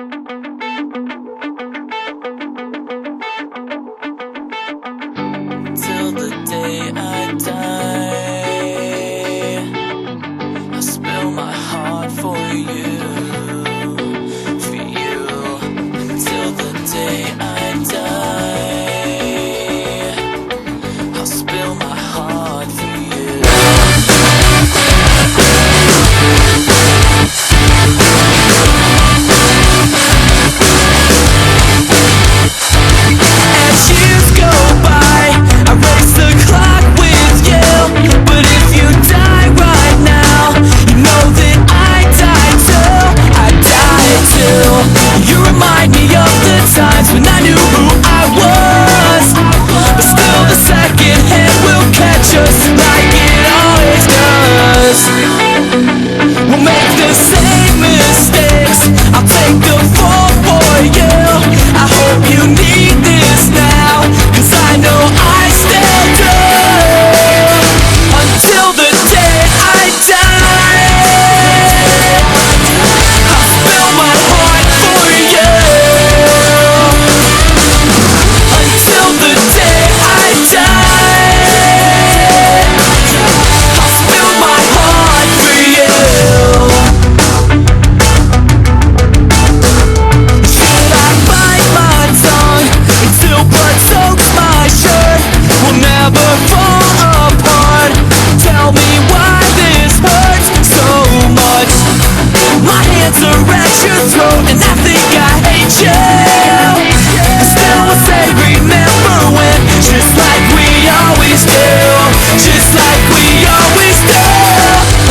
Till the day I die, I'll spill my heart for you, for you. Till the day I die, I'll spill my heart for you. As years go by, I race the clock with you. But if you die right now, you know that I died too. I died too. You remind me of the times when I knew who I was, but still the second hand will catch us like it always does. We'll make the same mistakes, I'll take the fall for you. I hope you need this now, 'cause I know I still do. Until the day I die, I'll spill my heart for you. Until the day I die, I'll spill my heart for you. Should I bite my tongue until blood soaks my shirt? We'll never fall apart. Tell me why this hurts so much. My hands are at your throat and I think I hate you. But still I say remember when, just like we always do, just like we always do.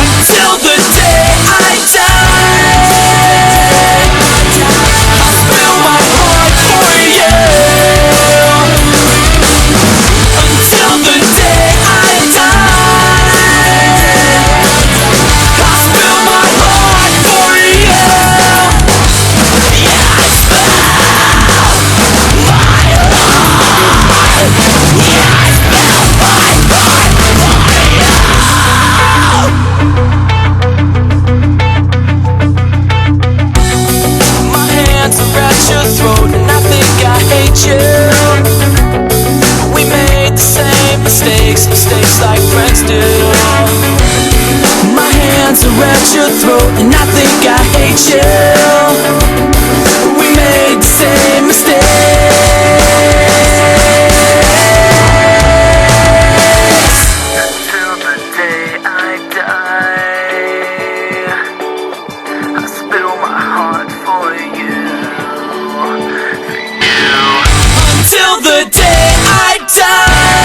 Until the day I die, I'll spill my heart for you. Until the day I die, I'll spill my heart for you. Yeah, I spill my heart. Yeah, I spill my heart for you. My hands are at your throat and I think I hate you. We made the same mistakes like friends do. My hands are at your throat and I think I hate you. We made the same mistakes. Until the day I die, I spill my heart for you, for you. Until the day I die,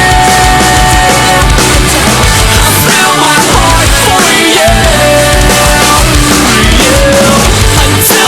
I'll spill my heart for you, for you. Until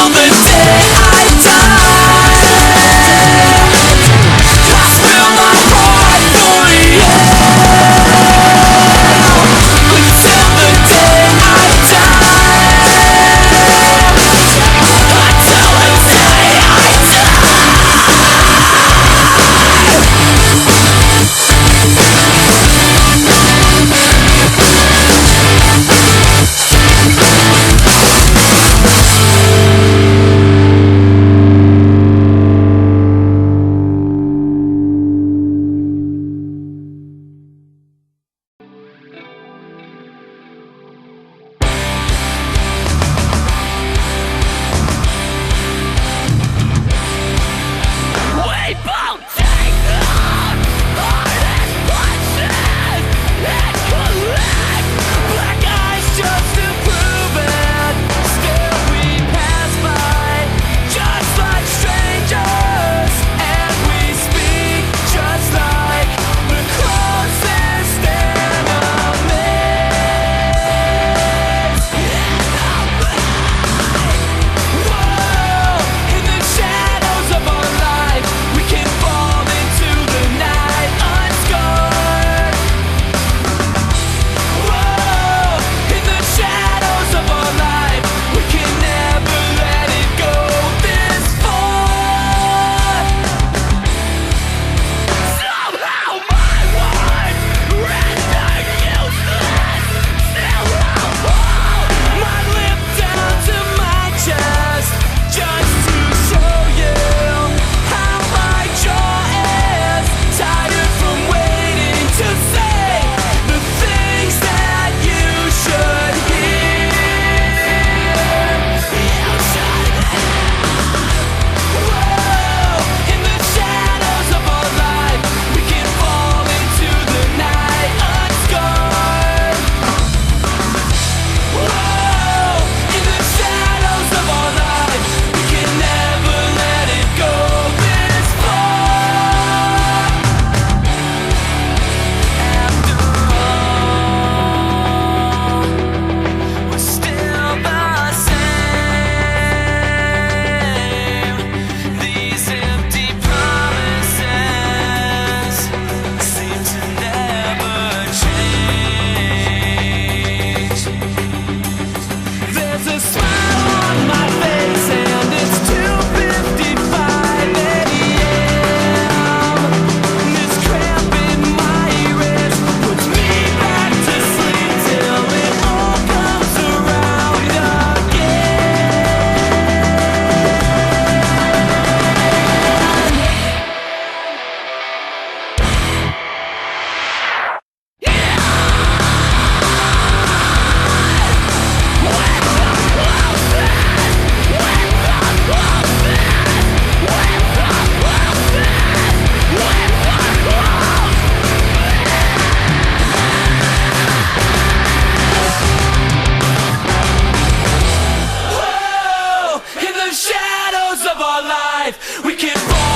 life. We can't fall